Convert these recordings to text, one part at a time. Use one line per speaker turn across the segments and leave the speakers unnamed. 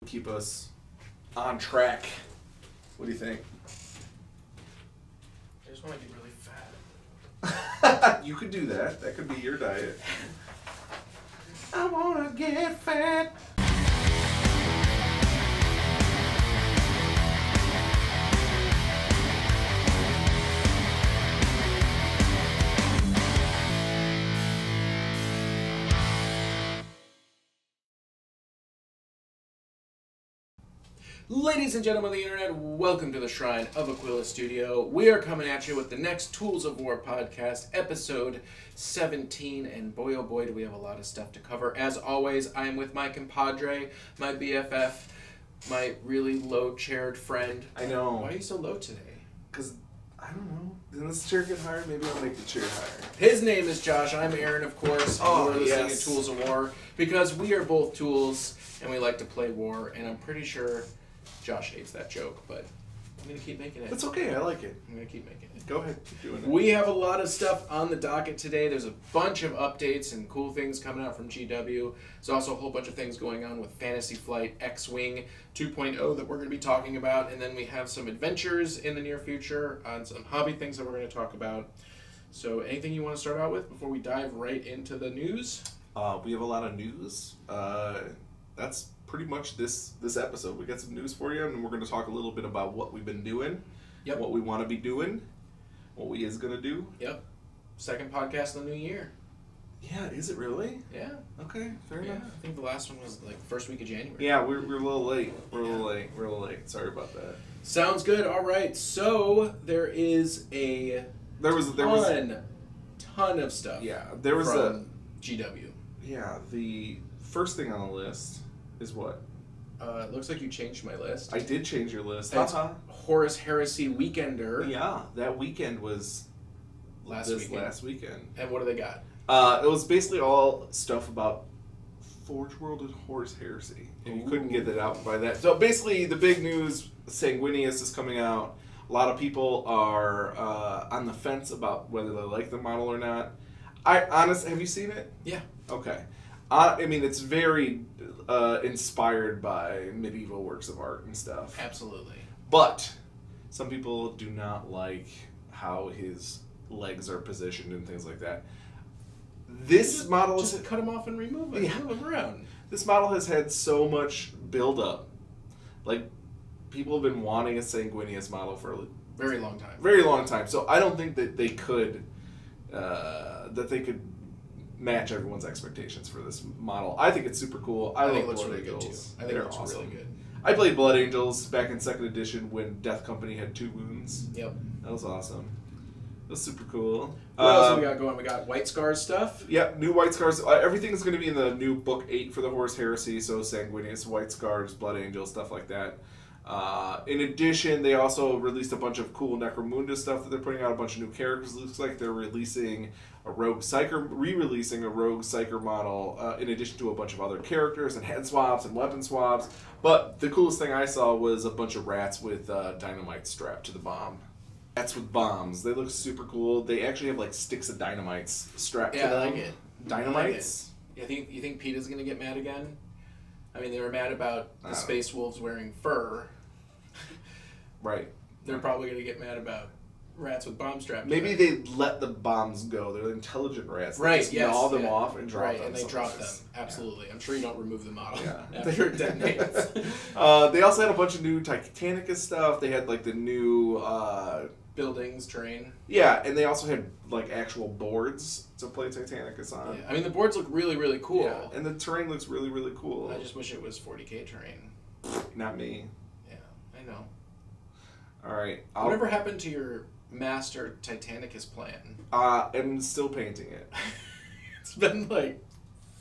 Keep us on track. What do you think?
I just want to get really fat.
You could do that. That could be your diet. I wanna get fat.
Ladies and gentlemen of the internet, welcome to the Shrine of Aquila Studio. We are coming at you with the next Tools of War podcast, episode 17, and boy oh boy do we have a lot of stuff to cover. As always, I am with my compadre, my BFF, my really low-chaired friend.
I know.
Why are you so low today?
Because, I don't know. Didn't this chair get higher? Maybe I'll make the chair higher.
His name is Josh. I'm Aaron, of course.
Oh,
we're listening
yes.
to Tools of War because we are both tools and we like to play war, and I'm pretty sure Josh hates that joke, but I'm going to keep making it.
It's okay, I like it.
I'm going to keep making it.
Go ahead, keep doing it.
We have a lot of stuff on the docket today. There's a bunch of updates and cool things coming out from GW. There's also a whole bunch of things going on with Fantasy Flight X-Wing 2.0 that we're going to be talking about. And then we have some adventures in the near future on some hobby things that we're going to talk about. So anything you want to start out with before we dive right into the news?
We have a lot of news. That's pretty much this episode. We got some news for you, and we're going to talk a little bit about what we've been doing, what we want to be doing, what we is going to do.
Yep. Second podcast of the new year.
Yeah, is it really?
Yeah.
Okay, fair enough.
I think the last one was like the first week of January.
Yeah, we're a little late. We're a little late. Sorry about that.
Sounds good. All right. So there is
There was
ton of stuff.
Yeah, there was
from GW.
Yeah, the first thing on the list is what?
It looks like you changed my list.
I did change your list.
That's Horus Heresy Weekender.
Yeah, that weekend was
last
weekend.
And what do they got?
It was basically all stuff about Forge World and Horus Heresy. And you couldn't get that out by that. So basically, the big news, Sanguinius is coming out. A lot of people are on the fence about whether they like the model or not. Have you seen it?
Yeah.
Okay. I mean, it's very inspired by medieval works of art and stuff.
Absolutely.
But some people do not like how his legs are positioned and things like that. This model
just cut him off and remove it. Yeah. Move him around.
This model has had so much build up. Like, people have been wanting a Sanguinius model for a
very long time.
Very long time. So I don't think that they could match everyone's expectations for this model. I think it's super cool. I think it looks really good too. I think it looks really good. I played Blood Angels back in 2nd edition when Death Company had 2 wounds.
Yep.
That was awesome. That was super cool.
What else have we got going? We got White Scars stuff.
Yep, new White Scars. Everything's going to be in the new book 8 for the Horus Heresy, so Sanguinius, White Scars, Blood Angels, stuff like that. In addition, they also released a bunch of cool Necromunda stuff that they're putting out, a bunch of new characters. It looks like they're releasing a Rogue Psyker, re-releasing a Rogue Psyker model, in addition to a bunch of other characters and head swaps and weapon swaps. But the coolest thing I saw was a bunch of rats with dynamite strapped to the bomb. Rats with bombs. They look super cool. They actually have like sticks of dynamites strapped to them.
Yeah, I like it.
Dynamites?
You think PETA's going to get mad again? I mean, they were mad about the Space Wolves wearing fur.
Right.
They're probably going to get mad about rats with bomb straps.
Maybe they let the bombs go. They're intelligent rats.
Right,
just gnaw them off and drop them.
Right, and they drop them. Absolutely. Yeah. I'm sure you don't remove the model
after
it detonates.
They also had a bunch of new Titanicus stuff. They had like the new
buildings, terrain.
Yeah, and they also had like actual boards to play Titanicus on.
Yeah. I mean, the boards look really, really cool.
Yeah, and the terrain looks really, really cool.
I just wish it was 40K terrain.
Not me.
Yeah, I know.
All right.
Whatever happened to your master Titanicus plan?
I'm still painting it.
It's been like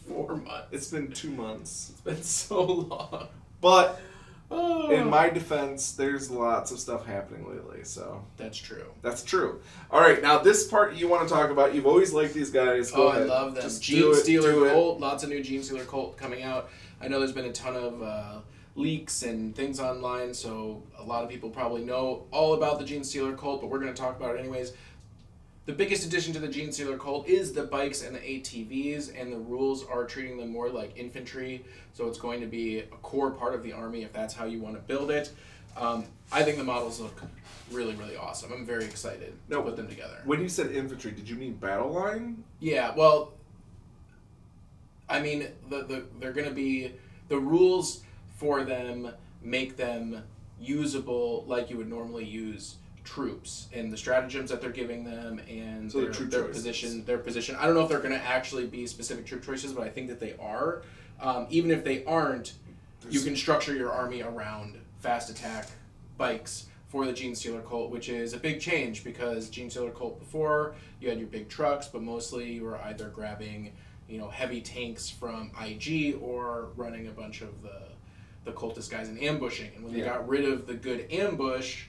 4 months.
It's been 2 months.
It's been so long.
But in my defense, there's lots of stuff happening lately, so...
That's true.
That's true. All right, now this part you want to talk about. You've always liked these guys. Go ahead.
I love them.
Just
Genestealer Cult. Lots of new Genestealer Cult coming out. I know there's been a ton of leaks and things online, so a lot of people probably know all about the Genestealer Cult, but we're going to talk about it anyways. The biggest addition to the Genestealer cult is the bikes and the ATVs, and the rules are treating them more like infantry, so it's going to be a core part of the army if that's how you want to build it. I think the models look really, really awesome. I'm very excited to put them together.
When you said infantry, did you mean battle line?
Yeah, well, I mean, they're going to be... The rules for them make them usable like you would normally use troops, and the stratagems that they're giving them, and
so
their position. I don't know if they're going to actually be specific troop choices, but I think that they are. Even if they aren't, you can structure your army around fast attack bikes for the Genestealer cult, which is a big change because Genestealer cult before you had your big trucks, but mostly you were either grabbing heavy tanks from IG or running a bunch of the cultist guys and ambushing. And when they got rid of the good ambush,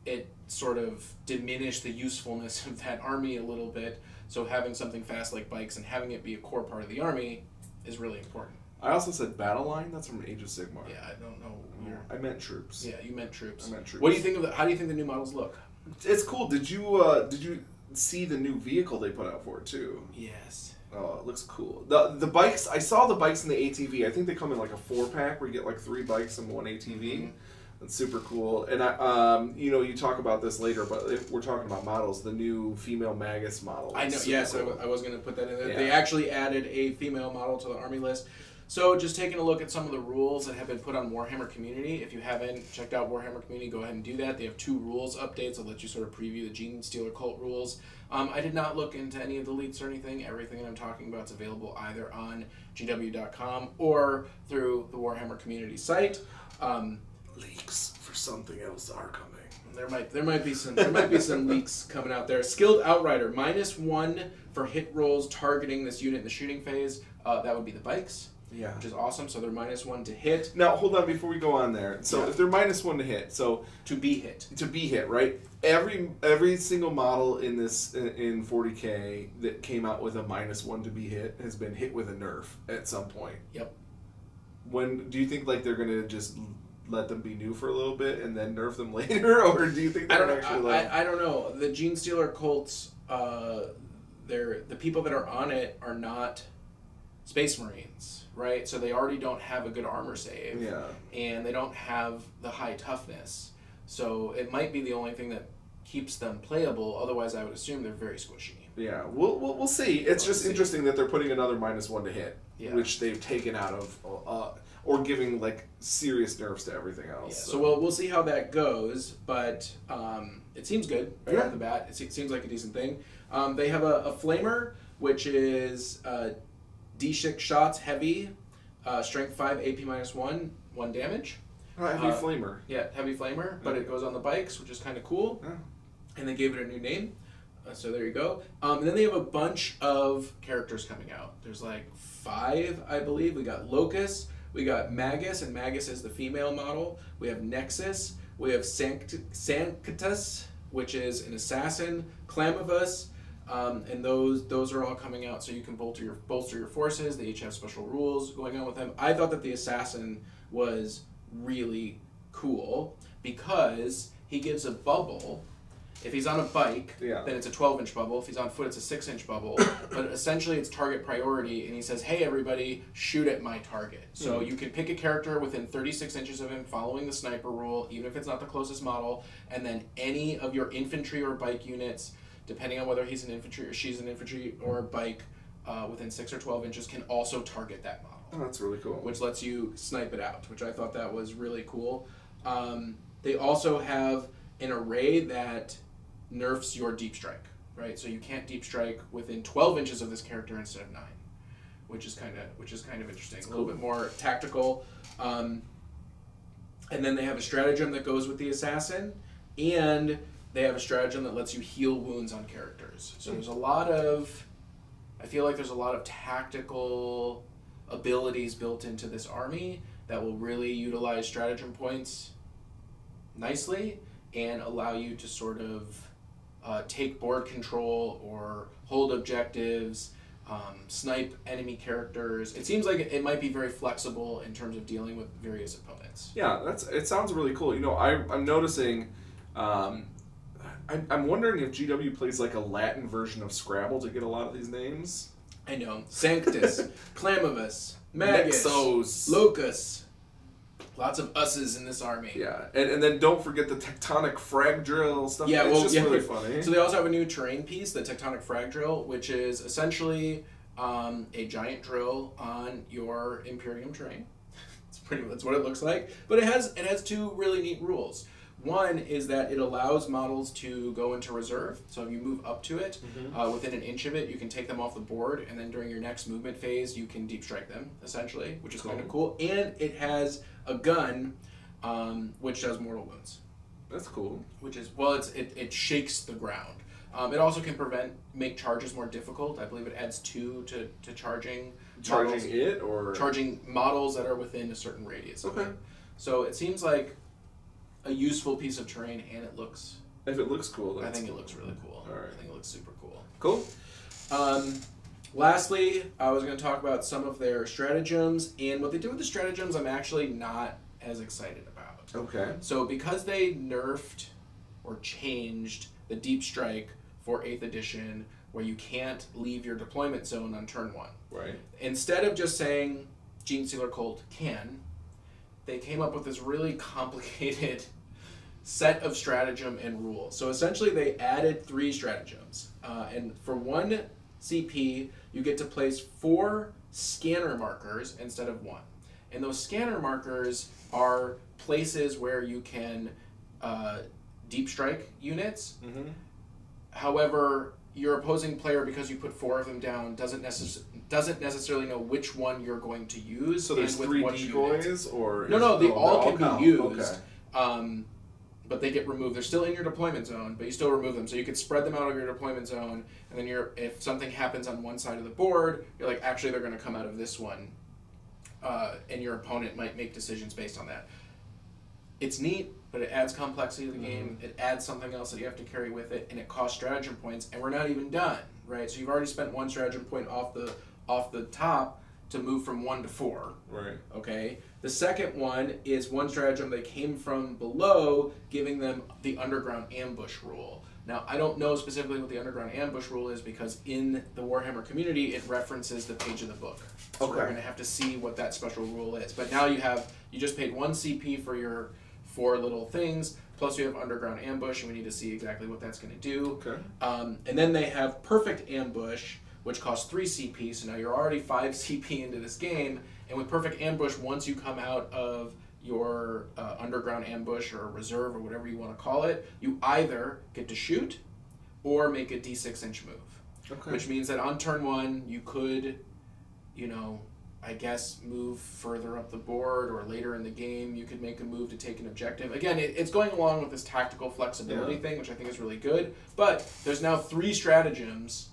it sort of diminished the usefulness of that army a little bit. So having something fast like bikes and having it be a core part of the army is really important.
I also said battle line. That's from Age of Sigmar.
Yeah, I don't know.
I meant troops.
Yeah, you meant troops.
I meant troops.
What do you think of how do you think the new models look?
It's cool. Did you see the new vehicle they put out for it too?
Yes.
Oh, it looks cool. The bikes. I saw the bikes in the ATV. I think they come in like a 4-pack where you get like 3 bikes and 1 ATV. Mm-hmm. That's super cool. And you talk about this later, but if we're talking about models, the new female Magus model.
I know. Yes, cool. I was going to put that in there.
Yeah.
They actually added a female model to the army list. So just taking a look at some of the rules that have been put on Warhammer Community. If you haven't checked out Warhammer Community, go ahead and do that. They have 2 rules updates that let you sort of preview the Genestealer cult rules. I did not look into any of the leaks or anything. Everything that I'm talking about is available either on GW.com or through the Warhammer Community site.
Leaks for something else are coming.
There might be some leaks coming out there. Skilled Outrider, -1 for hit rolls targeting this unit in the shooting phase. That would be the bikes.
Yeah.
Which is awesome. So they're -1 to hit.
Now hold on before we go on there. So if they're -1 to hit, so
to be hit,
right? Every single model in this in 40K that came out with a -1 to be hit has been hit with a nerf at some point.
Yep.
When do you think like they're gonna just let them be new for a little bit and then nerf them later, or do you think they're actually?
I don't know. The Genestealer cults, the people that are on it are not Space Marines, right? So they already don't have a good armor save, and they don't have the high toughness. So it might be the only thing that keeps them playable. Otherwise, I would assume they're very squishy.
Yeah, we'll see. It's just interesting that they're putting another -1 to hit, which they've taken out of, or giving like serious nerfs to everything else.
Yeah, so we'll see how that goes, but it seems good right off the bat. It seems like a decent thing. They have a flamer, which is D6 shots, heavy, strength 5, AP -1, 1 damage.
Heavy flamer.
Yeah, heavy flamer, but it goes on the bikes, which is kind of cool.
Yeah.
And they gave it a new name. So there you go. And then they have a bunch of characters coming out. There's like 5, I believe. We got Locus, we got Magus, and Magus is the female model. We have Nexus, we have Sanctus, which is an assassin, Clamavus, and those are all coming out, so you can bolster your forces. They each have special rules going on with them. I thought that the assassin was really cool because he gives a bubble. If he's on a bike, then it's a 12-inch bubble. If he's on foot, it's a 6-inch bubble. But essentially, it's target priority, and he says, hey, everybody, shoot at my target. So you can pick a character within 36 inches of him following the sniper rule, even if it's not the closest model, and then any of your infantry or bike units, depending on whether he's an infantry or she's an infantry or a bike, within 6 or 12 inches can also target that model.
Oh, that's really cool.
Which lets you snipe it out, which I thought that was really cool. They also have an array that nerfs your deep strike, right? So you can't deep strike within 12 inches of this character instead of 9, which is kind of interesting. It's a little bit more tactical. And then they have a stratagem that goes with the assassin, and they have a stratagem that lets you heal wounds on characters. So there's I feel like there's a lot of tactical abilities built into this army that will really utilize stratagem points nicely and allow you to sort of take board control or hold objectives, snipe enemy characters. It seems like it might be very flexible in terms of dealing with various opponents.
Yeah, it sounds really cool. I'm noticing I'm wondering if GW plays like a Latin version of Scrabble to get a lot of these names.
I know. Sanctus, Clamavus, Magus,
Nexos.
Locus. Lots of us's in this army.
Yeah, and then don't forget the tectonic frag drill stuff.
Yeah,
it's just really funny.
So they also have a new terrain piece, the tectonic frag drill, which is essentially a giant drill on your Imperium terrain. That's what it looks like. But it has two really neat rules. One is that it allows models to go into reserve. So if you move up to it, within an inch of it, you can take them off the board, and then during your next movement phase, you can deep strike them, essentially, which is kind of cool. And it has a gun, which does mortal wounds.
That's cool.
Which is, well, it shakes the ground. It also can make charges more difficult. I believe it adds 2 to charging.
Charging it, or?
Charging models that are within a certain radius.
Okay.
So it seems like a useful piece of terrain, and it looks...
If it looks cool,
I think it looks really cool.
All right.
I think it looks super cool.
Cool.
Lastly, I was going to talk about some of their stratagems, and what they do with the stratagems I'm actually not as excited about.
Okay.
So because they nerfed or changed the deep strike for 8th edition, where you can't leave your deployment zone on turn 1.
Right.
Instead of just saying Genestealer Colt can, they came up with this really complicated set of stratagem and rules. So essentially they added 3 stratagems. And for 1 CP, you get to place 4 scanner markers instead of 1. And those scanner markers are places where you can deep strike units.
Mm-hmm.
However, your opposing player, because you put 4 of them down, doesn't necessarily know which one you're going to use.
So there's 3 decoys,
unit.
or
no, they all can be used.
Okay.
But they get removed. They're still in your deployment zone, but you still remove them. So you could spread them out of your deployment zone, and then if something happens on one side of the board, you're like, actually, they're going to come out of this one, and your opponent might make decisions based on that. It's neat, but it adds complexity to the game. It adds something else that you have to carry with it, and it costs stratagem points, and we're not even done, right? So you've already spent 1 stratagem point off the top to move from 1 to 4.
Right.
Okay? The second one is 1 stratagem that came from below, giving them the underground ambush rule. Now, I don't know specifically what the underground ambush rule is, because in the Warhammer community, it references the page of the book. So we're going to have to see what that special rule is. But now you just paid 1 CP for your 4 little things, plus you have underground ambush, and we need to see exactly what that's going to do.
Okay.
And then they have perfect ambush, which costs 3 CP, so now you're already 5 CP into this game, and with perfect ambush, once you come out of your underground ambush or reserve or whatever you want to call it, you either get to shoot or make a D6-inch move.
Okay.
Which means that on turn 1, you could, I guess, move further up the board, or later in the game, you could make a move to take an objective. Again, it's going along with this tactical flexibility thing, which I think is really good, but there's now 3 stratagems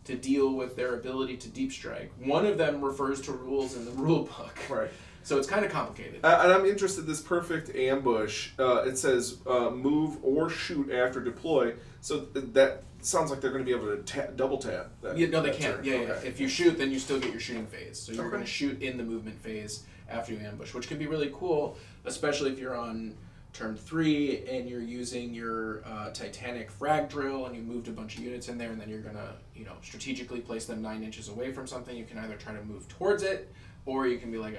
to deal with their ability to deep strike. One of them refers to rules in the rule book.
Right.
So it's kind of complicated.
And I'm interested, this perfect ambush, it says move or shoot after deploy, so that sounds like they're going to be able to double tap.
No, they can't.
Turn.
Yeah.
Okay.
If you shoot, then you still get your shooting phase. So you're going to shoot in the movement phase after you ambush, which can be really cool, especially if you're on turn 3 and you're using your Titanic frag drill and you moved a bunch of units in there, and then you're going to strategically place them 9 inches away from something. You can either try to move towards it, or you can be like,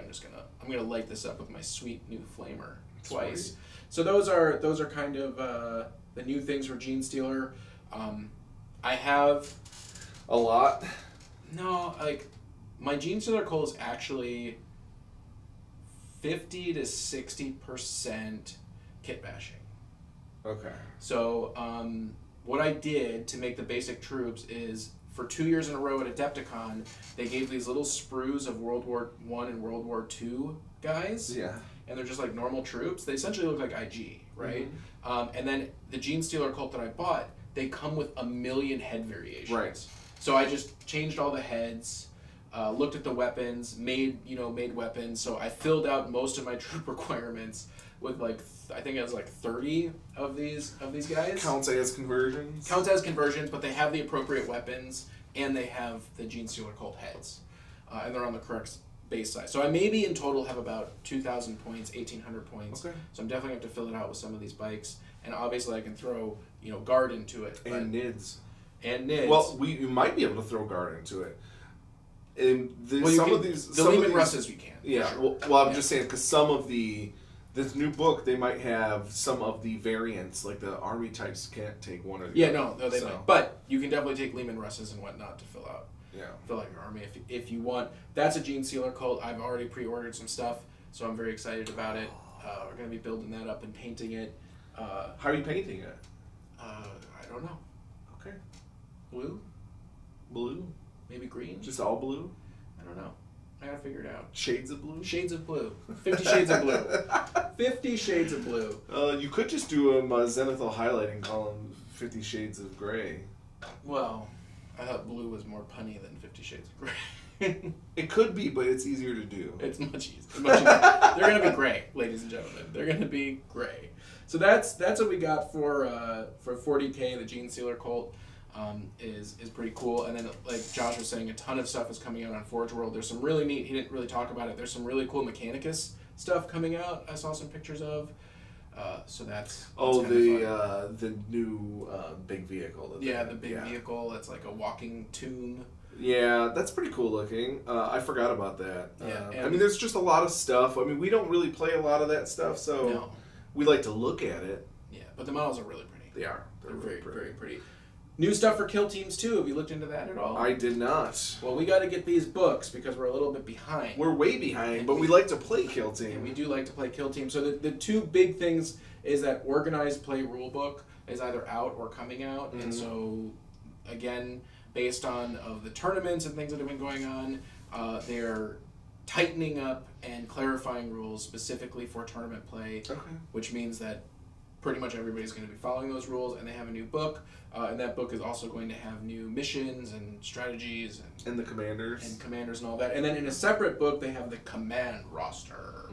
I'm gonna light this up with my sweet new flamer twice.
Sweet.
So those are kind of the new things for Genestealer. I have
a lot.
No, like my Genestealer Cole is actually 50 to 60% kit bashing. Okay. So what I did to make the basic troops is, for 2 years in a row at Adepticon, they gave these little sprues of World War I and World War II guys. Yeah. And they're just like normal troops. They essentially look like IG, right? Mm-hmm. And then the Genestealer Cult that I bought, they come with 1 million head variations. Right. So I just changed all the heads, looked at the weapons, made weapons. So I filled out most of my troop requirements with I think it was 30 of these guys.
Counts as conversions?
Counts as conversions, but they have the appropriate weapons, and they have the Genestealer Cult heads. And they're on the correct base size. So I maybe in total have about 2,000 points, 1,800 points.
Okay.
So I'm definitely going to have to fill it out with some of these bikes. And obviously I can throw, guard into it.
And NIDs.
And NIDs.
Well, you might be able to throw guard into it. And
The
some
Lehman
of
Russes you can.
Yeah.
Sure.
Well, I'm just saying because some of this new book, they might have some of the variants, like the army types can't take one of the
Yeah, no, they might. But you can definitely take Lehman Russes and whatnot to fill out your army if you want. That's a Genestealer cult. I've already pre-ordered some stuff, so I'm very excited about it. We're going to be building that up and painting it.
How are you painting it?
I don't know.
Okay.
Blue? Maybe green?
Just all blue?
I don't know. I gotta figure it out.
Shades of blue?
Shades of blue. 50 shades of blue. 50 shades of blue.
You could just do a zenithal highlighting column, 50 Shades of Gray.
Well, I thought blue was more punny than 50 Shades of Gray.
It could be, but it's easier to do.
It's much easier. They're gonna be gray, ladies and gentlemen. They're gonna be gray. So that's what we got for 40K. The Genestealer cult is pretty cool. And then, like Josh was saying, a ton of stuff is coming out on Forge World. There's some really neat. He didn't really talk about it. There's some really cool Mechanicus stuff coming out. I saw some pictures of. So that's
the new big vehicle.
The big vehicle. It's like a walking tomb.
Yeah, that's pretty cool looking. I forgot about that.
Yeah,
I mean, there's just a lot of stuff. I mean, we don't really play a lot of that stuff, so
no.
We like to look at it.
Yeah, but the models are really pretty.
They are.
They're very, very pretty. New stuff for kill teams too. Have you looked into that at all?
I did not.
Well, we got to get these books because we're a little bit behind.
We're way behind, but we like to play kill team.
And we do like to play kill team. So the two big things is that organized play rulebook is either out or coming out, and so again, based on of the tournaments and things that have been going on, they're tightening up and clarifying rules specifically for tournament play, which means that pretty much everybody's going to be following those rules, and they have a new book, and that book is also going to have new missions and strategies
and the commanders
and all that. And then in a separate book, they have the command roster.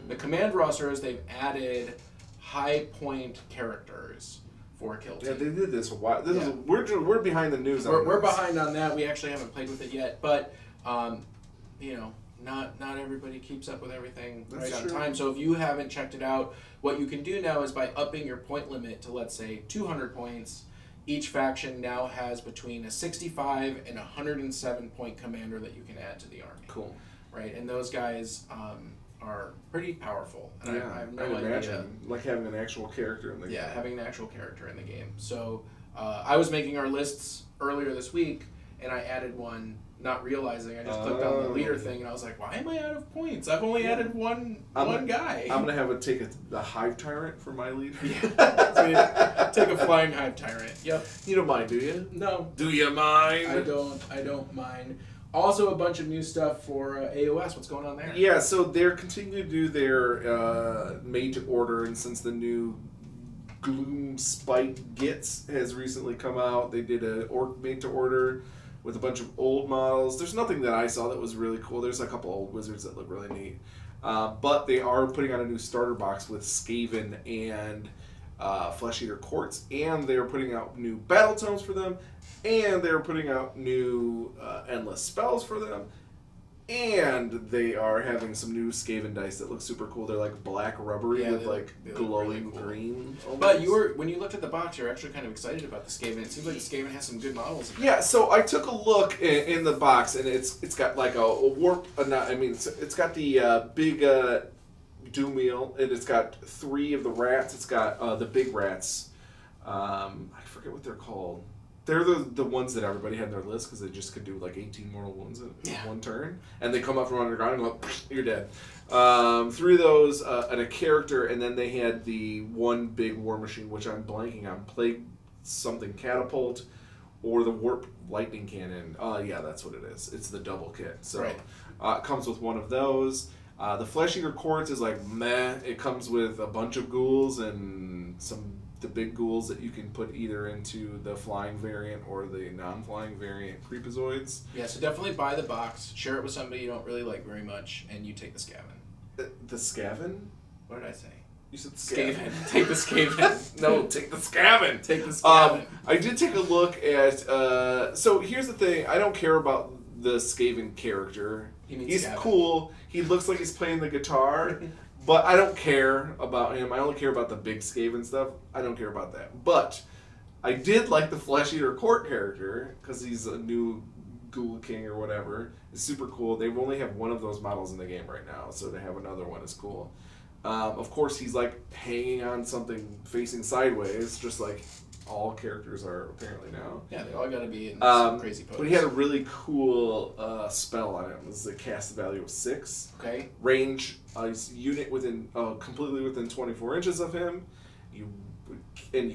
The command roster is they've added high point characters for a kill team.
Yeah, they did this a while. We're behind the news.
We're behind on that. We actually haven't played with it yet, but not everybody keeps up with everything right on time. So if you haven't checked it out, what you can do now is by upping your point limit to, let's say, 200 points, each faction now has between a 65 and 107 point commander that you can add to the army.
Cool.
Right, and those guys are pretty powerful. And I have no idea.
Imagine, like having an actual character in the game.
Yeah, having an actual character in the game. So I was making our lists earlier this week, and I added one, not realizing. I just clicked on the leader thing, and I was like, why am I out of points? I've only added one guy.
I'm going to take the Hive Tyrant for my leader.
Yeah. Take a Flying Hive Tyrant. Yep.
You don't mind, do you?
No.
Do you mind?
I don't mind. Also, a bunch of new stuff for AOS. What's going on there?
Yeah, so they're continuing to do their made to order, and since the new Gloom Spike Gits has recently come out, they did a made to order with a bunch of old models. There's nothing that I saw that was really cool. There's a couple old wizards that look really neat. But they are putting out a new starter box with Skaven and Flesh Eater Courts, and they're putting out new battle tomes for them, and they're putting out new endless spells for them, and they are having some new Skaven dice that look super cool. They're like black rubbery with like glowing really cool green. Almost.
But when you looked at the box, you're actually kind of excited about the Skaven. It seems like the Skaven has some good models.
Yeah, so I took a look in the box, and it's got like a warp. It's got the big doom wheel, and it's got 3 of the rats. It's got the big rats. I forget what they're called. They're the ones that everybody had in their list because they just could do like 18 mortal wounds in one turn. And they come up from underground and go, you're dead. 3 of those and a character, and then they had the one big war machine, which I'm blanking on, Plague something Catapult or the Warp Lightning Cannon. Yeah, that's what it is. It's the double kit. So it comes with one of those. The Flesh Eater Courts is like meh. It comes with a bunch of ghouls and the big ghouls that you can put either into the flying variant or the non-flying variant creepazoids.
Yeah, so definitely buy the box, share it with somebody you don't really like very much, and you take the Skaven.
The Skaven?
What did I say?
You said Skaven.
Take the Skaven.
No, take the Skaven.
Take the Skaven.
I did take a look at... so here's the thing. I don't care about the Skaven character. He's cool. He looks like he's playing the guitar, but I don't care about him. I only care about the big Skaven stuff. I don't care about that. But I did like the Flesh Eater Court character because he's a new Ghoul King or whatever. It's super cool. They only have one of those models in the game right now, so to have another one is cool. Of course, he's like hanging on something facing sideways, just like all characters are apparently now.
Yeah, they all got to be in some crazy pose.
But he had a really cool spell on him. This is a cast value of 6.
Okay.
Range, his unit within completely within 24 inches of him. You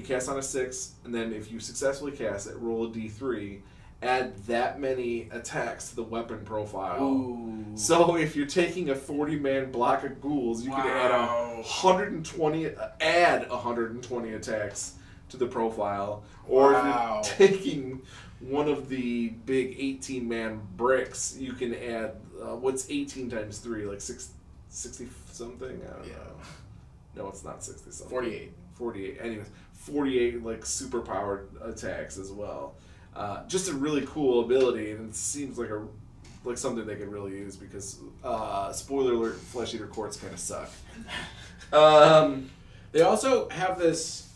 cast on a 6, and then if you successfully cast it, roll a d3. Add that many attacks to the weapon profile.
Ooh.
So if you're taking a 40-man block of ghouls, you can add 120 attacks to the profile. Or if you're taking one of the big 18-man bricks, you can add what's 18 times 3, like 60 something? I don't know. No, it's not 60 something. 48. Anyways, 48 like super powered attacks as well. Just a really cool ability, and it seems like something they could really use because spoiler alert, Flesh Eater Courts kind of suck.
They also have this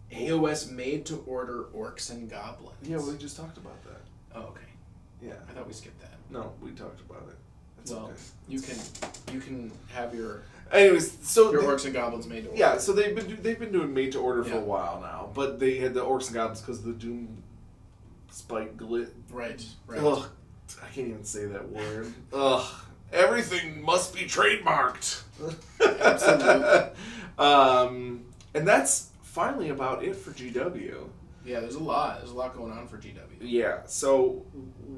AOS made to order orcs and goblins.
Yeah, we just talked about that.
Oh, okay.
Yeah,
I thought we skipped that.
No, we talked about it. That's
well,
okay.
you can have your.
Anyways, so
your orcs and goblins made to order.
Yeah, so they've been doing made to order for a while now, but they had the orcs and goblins because of the Doom Spike Glit.
Right.
Ugh, I can't even say that word. Ugh, everything must be trademarked.
Absolutely.
And that's finally about it for GW.
Yeah, there's a lot. There's a lot going on for GW.
Yeah, so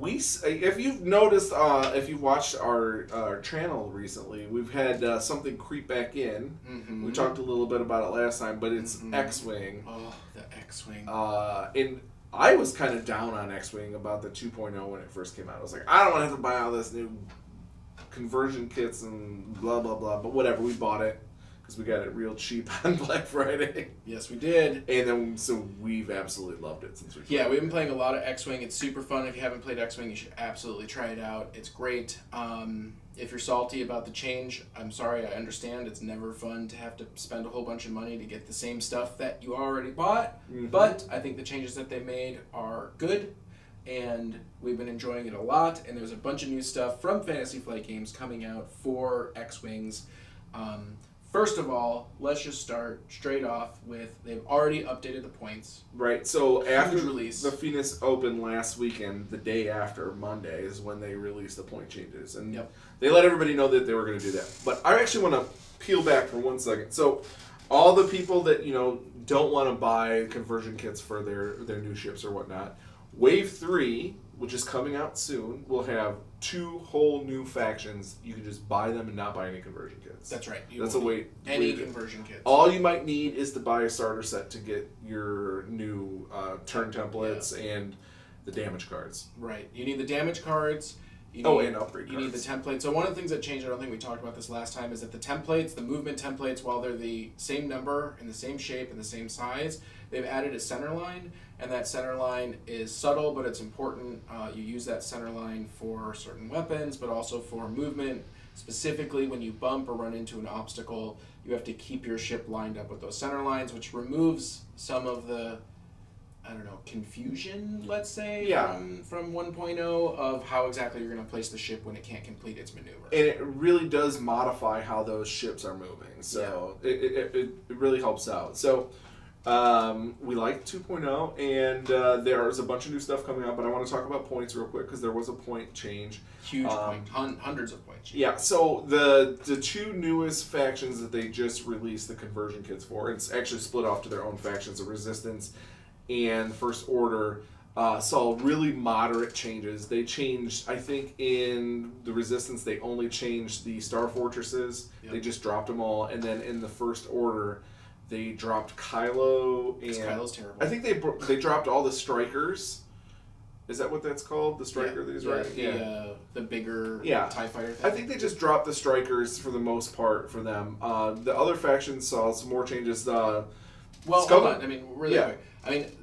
if you've noticed, if you've watched our channel recently, we've had something creep back in. Mm-hmm. We talked a little bit about it last time, but it's X-Wing.
Oh, the X-Wing.
And I was kind of down on X-Wing about the 2.0 when it first came out. I was like, I don't want to have to buy all this new conversion kits and blah, blah, blah. But whatever, we bought it. Because we got it real cheap on Black Friday.
Yes, we did.
And then, so we've absolutely loved it since we played
we've been playing a lot of X-Wing. It's super fun. If you haven't played X-Wing, you should absolutely try it out. It's great. If you're salty about the change, I'm sorry, I understand. It's never fun to have to spend a whole bunch of money to get the same stuff that you already bought. Mm-hmm. But I think the changes that they made are good. And we've been enjoying it a lot. And there's a bunch of new stuff from Fantasy Flight Games coming out for X-Wings. First of all, let's just start straight off with they've already updated the points.
Right, so after
release.
The Phoenix Open last weekend, the day after Monday is when they released the point changes. And they let everybody know that they were going to do that. But I actually want to peel back for 1 second. So all the people that, don't want to buy conversion kits for their new ships or whatnot, Wave 3, which is coming out soon, will have 2 whole new factions. You can just buy them and not buy any conversion kits.
That's right.
That's a way.
Any conversion kits.
All you might need is to buy a starter set to get your new turn templates and the damage cards.
Right. You need the damage cards.
And upgrade cards.
You need the templates. So one of the things that changed, I don't think we talked about this last time, is that the templates, the movement templates, while they're the same number and the same shape and the same size, they've added a center line, and that center line is subtle, but it's important. You use that center line for certain weapons, but also for movement. Specifically, when you bump or run into an obstacle, you have to keep your ship lined up with those center lines, which removes some of the, confusion, let's say, from 1.0 of how exactly you're going to place the ship when it can't complete its maneuver.
And it really does modify how those ships are moving, so it really helps out. So we like 2.0, and there's a bunch of new stuff coming out, but I want to talk about points real quick because there was a point change.
Huge point, hundreds of points.
Yeah, so the 2 newest factions that they just released the conversion kits for, it's actually split off to their own factions, the Resistance and First Order, saw really moderate changes. They changed, I think in the Resistance, they only changed the Star Fortresses. Yep. They just dropped them all, and then in the First Order, they dropped Kylo, and
Kylo's terrible.
I think they dropped all the Strikers. Is that what that's called? The Striker that he's riding?
The bigger TIE Fighter thing.
I think they just dropped the Strikers for the most part for them. The other factions saw some more changes.
Hold on. Really quick.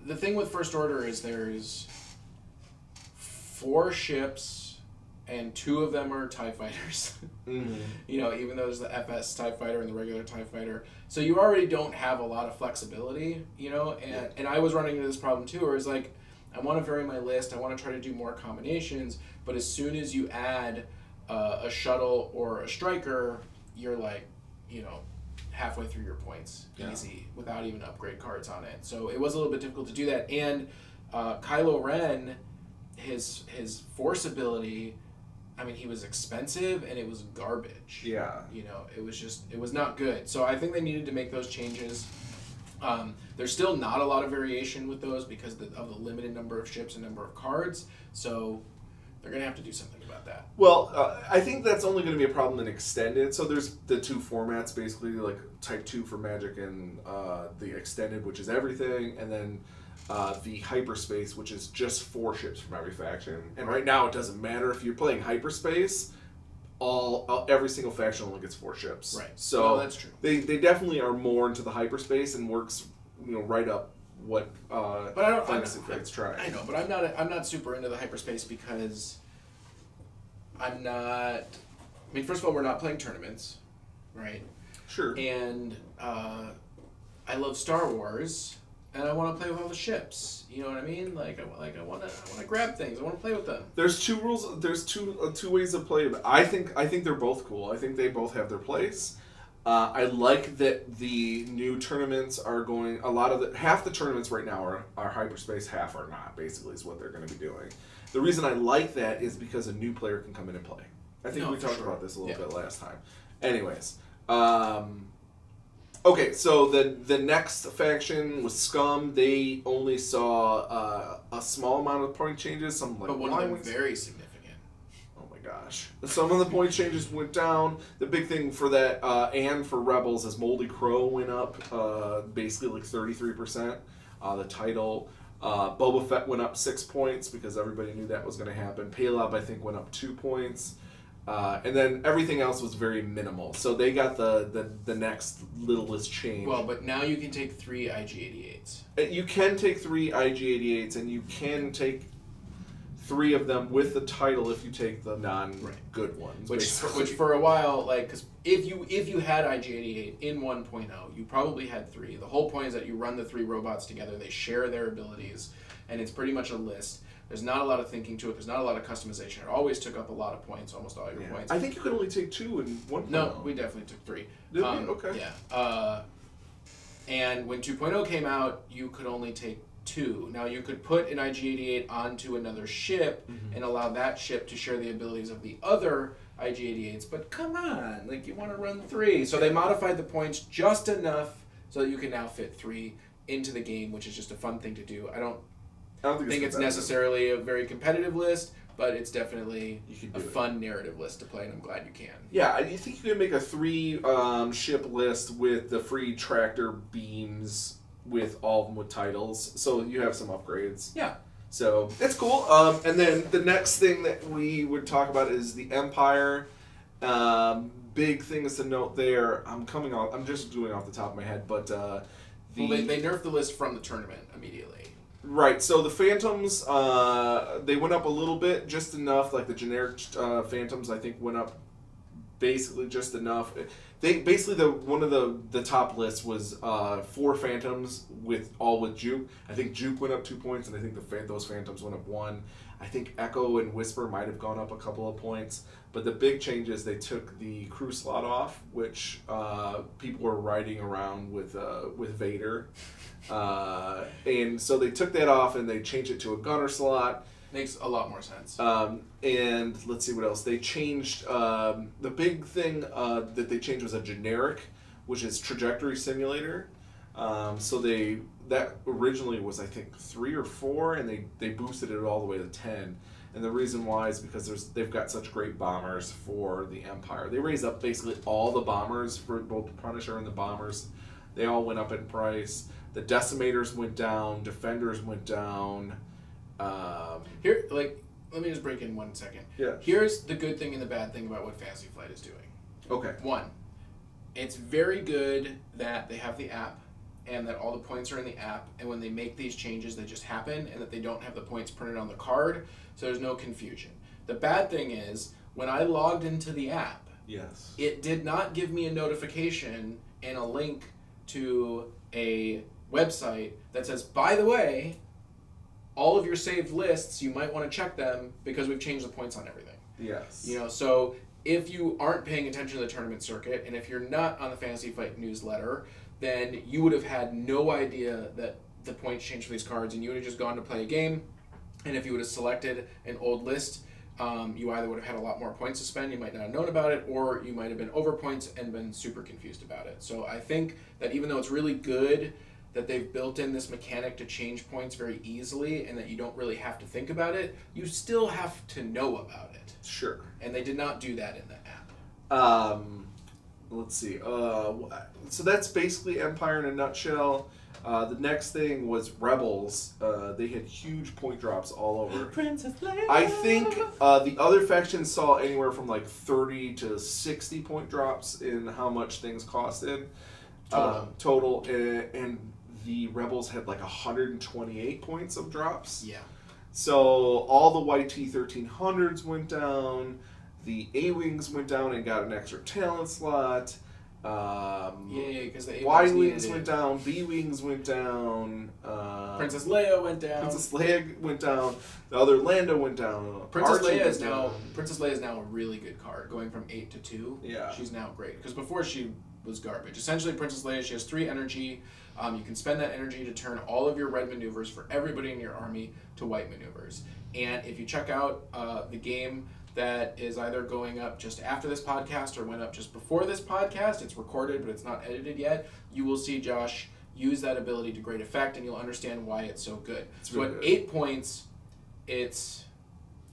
The thing with First Order is there's 4 ships, and 2 of them are TIE fighters.
Mm-hmm.
You know, even though there's the FS TIE fighter and the regular TIE fighter. So you already don't have a lot of flexibility, you know, and I was running into this problem too, where it's like, I want to vary my list, I want to try to do more combinations, but as soon as you add a shuttle or a striker, you're like, you know, halfway through your points, easy, without even upgrade cards on it. So it was a little bit difficult to do that. And Kylo Ren, his force ability, I mean, he was expensive and it was garbage.
Yeah.
You know, it was not good. So I think they needed to make those changes. There's still not a lot of variation with those because of the limited number of ships and number of cards. So they're going to have to do something about that.
Well, I think that's only going to be a problem in Extended. So there's the 2 formats, basically, like Type 2 for Magic and the Extended, which is everything, and then the Hyperspace, which is just 4 ships from every faction. And right now it doesn't matter if you're playing Hyperspace, every single faction only gets 4 ships.
Right.
So
well, that's true.
They definitely are more into the Hyperspace and works, you know, right up what Fantasy Flight's trying.
I know, but I'm not super into the Hyperspace because I'm not. I mean, first of all, we're not playing tournaments, right?
Sure.
And I love Star Wars, and I want to play with all the ships. You know what I mean? Like I want to grab things. I want to play with them.
There's 2 rules. There's two ways of playing. I think they're both cool. I think they both have their place. I like that the new tournaments are going. Half the tournaments right now are Hyperspace, half are not. Basically, is what they're going to be doing. The reason I like that is because a new player can come in and play. I think we talked about this a little bit last time. Anyways, okay, so the next faction was Scum. They only saw a small amount of point changes.
But one of them very significant.
Gosh. Some of the point changes went down. The big thing for that and for Rebels is Moldy Crow went up basically like 33%. The title. Boba Fett went up 6 points because everybody knew that was going to happen. Paylob, I think, went up 2 points. And then everything else was very minimal. So they got the next littlest change.
Well, but now you can take 3 IG-88s.
You can take 3 IG-88s, and you can take 3 of them with the title if you take the non-good ones.
Which for a while, like, because if you had IG-88 in 1.0, you probably had 3. The whole point is that you run the 3 robots together, they share their abilities, and it's pretty much a list. There's not a lot of thinking to it. There's not a lot of customization. It always took up a lot of points, almost all your points.
I think you could only take 2 in 1.0.
No, we definitely took 3.
Did we? Okay.
Yeah. And when 2.0 came out, you could only take 2. Now you could put an IG-88 onto another ship and allow that ship to share the abilities of the other IG-88s, but come on, like, you want to run 3. So they modified the points just enough so that you can now fit 3 into the game, which is just a fun thing to do. I don't think it's necessarily a very competitive list, but it's definitely a fun narrative list to play, and I'm glad you can.
Yeah, I think you can make a 3 ship list with the free tractor beams with all of them with titles, so you have some upgrades.
Yeah.
So, it's cool. And then the next thing that we would talk about is the Empire. Big things to note there. I'm just doing off the top of my head, but
they nerfed the list from the tournament immediately.
Right, so the Phantoms, they went up a little bit, just enough. Like the generic Phantoms, I think, went up basically just enough. They basically one of the top lists was 4 Phantoms with Juke. I think Juke went up 2 points, and I think those Phantoms went up 1. I think Echo and Whisper might have gone up a couple of points. But the big change is they took the crew slot off, which people were riding around with Vader. And so they took that off and they changed it to a gunner slot.
Makes a lot more sense.
And let's see what else. They changed, the big thing that they changed was a generic, which is trajectory simulator. So that originally was, I think, 3 or 4, and they boosted it all the way to 10. And the reason why is because they've got such great bombers for the Empire. They raised up basically all the bombers for both the Punisher and the bombers. They all went up in price. The Decimators went down. Defenders went down.
Here, let me just break in 1 second.
Yeah.
Here's the good thing and the bad thing about what Fantasy Flight is doing.
Okay.
1, it's very good that they have the app and that all the points are in the app, and when they make these changes, they just happen, and that they don't have the points printed on the card, so there's no confusion. The bad thing is, when I logged into the app,
yes,
it did not give me a notification and a link to a website that says, by the way, all of your saved lists, you might want to check them because we've changed the points on everything.
Yes.
You know, so if you aren't paying attention to the tournament circuit, and if you're not on the Fantasy Flight newsletter, then you would have had no idea that the points changed for these cards, and you would have just gone to play a game, and if you would have selected an old list, you either would have had a lot more points to spend, you might not have known about it, or you might have been over points and been super confused about it. So I think that even though it's really good that they've built in this mechanic to change points very easily and that you don't really have to think about it, you still have to know about it.
Sure.
And they did not do that in the app.
Let's see. So that's basically Empire in a nutshell. The next thing was Rebels. They had huge point drops all over.
Princess Leia.
I think the other factions saw anywhere from like 30 to 60 point drops in how much things costed. Total. And the Rebels had like 128 points of drops.
Yeah.
So all the YT-1300s went down. The A-Wings went down and got an extra talent slot.
Because the
Y-Wings went down. B-Wings went down.
Princess Leia went down.
Princess Leia went down. The other Lando went down.
Princess
Archie
Leia is
went
now
down.
Princess Leia is now a really good card, going from 8 to 2.
Yeah.
She's now great because before she was garbage. Essentially, Princess Leia, she has 3 energy. You can spend that energy to turn all of your red maneuvers for everybody in your army to white maneuvers. And if you check out the game that is either going up just after this podcast or went up just before this podcast, it's recorded but it's not edited yet, you will see Josh use that ability to great effect and you'll understand why it's so good. So
really
at
good.
8 points, it's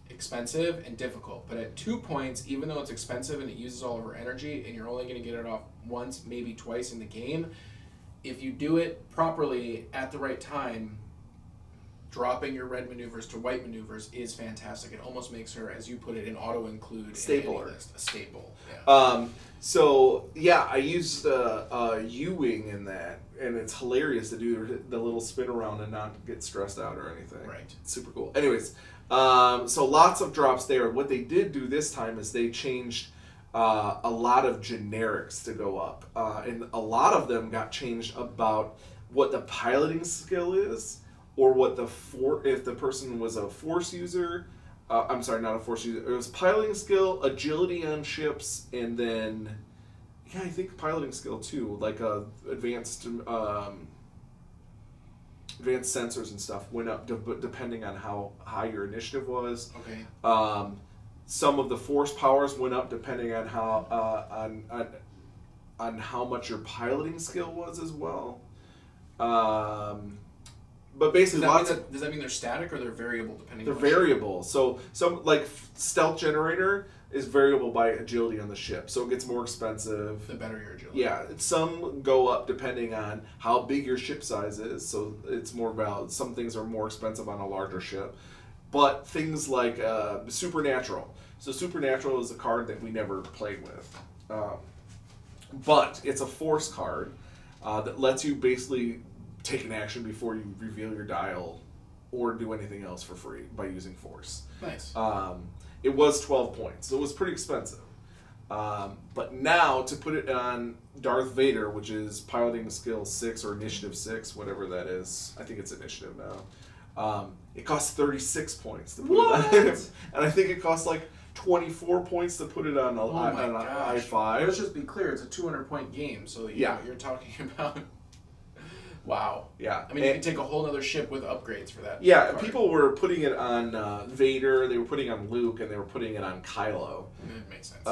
expensive and difficult. But at 2 points, even though it's expensive and it uses all of her energy and you're only going to get it off once, maybe twice in the game, if you do it properly at the right time, dropping your red maneuvers to white maneuvers is fantastic. It almost makes her, as you put it, an auto-include
Stapler.
in any list. A staple. Yeah.
So yeah, I used U-Wing in that, and it's hilarious to do the little spin around and not get stressed out or anything.
Right.
It's super cool. Anyways, so lots of drops there. What they did do this time is they changed a lot of generics to go up, and a lot of them got changed about what the piloting skill is, or what if the person was a force user. I'm sorry, not a force user. It was piloting skill, agility on ships, and then I think piloting skill too, like advanced sensors and stuff went up depending on how high your initiative was.
Okay.
Some of the force powers went up depending on how on how much your piloting skill was as well. But basically,
Does that mean they're static or they're variable depending?
They're
on
variable. So some like stealth generator is variable by agility on the ship, so it gets more expensive.
The better your agility.
Yeah, some go up depending on how big your ship size is, so it's more valid. Some things are more expensive on a larger ship. But things like Supernatural. So Supernatural is a card that we never played with. But it's a force card that lets you basically take an action before you reveal your dial or do anything else for free by using force.
Nice.
It was 12 points, so it was pretty expensive. But now to put it on Darth Vader, which is piloting skill 6 or initiative 6, whatever that is. I think it's initiative now. It costs 36 points to put it on. And I think it costs like 24 points to put it on an I5.
Let's just be clear, it's a 200-point game, so you're talking about... Wow.
Yeah.
I mean, you can take a whole other ship with upgrades for that.
Yeah, people were putting it on Vader, they were putting it on Luke, and they were putting it on Kylo.
It makes sense.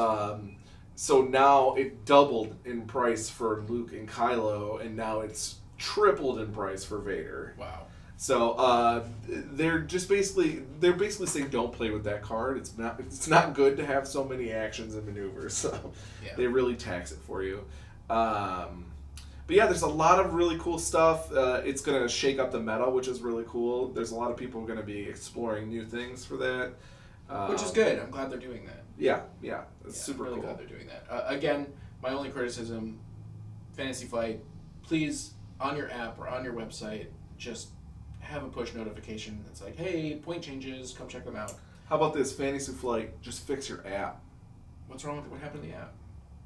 So now it doubled in price for Luke and Kylo, and now it's tripled in price for Vader.
Wow.
So they're basically saying don't play with that card. It's not good to have so many actions and maneuvers. So they really tax it for you. But yeah, there's a lot of really cool stuff. It's going to shake up the meta, which is really cool. There's a lot of people going to be exploring new things for that.
Which is good. I'm glad they're doing that.
Yeah. It's super
I'm really
cool.
glad they're doing that. Again, my only criticism, Fantasy Flight, please on your app or on your website, just have a push notification that's like, hey, point changes, come check them out.
How about this, Fantasy Flight? Just fix your app.
What's wrong with it? What happened to the app?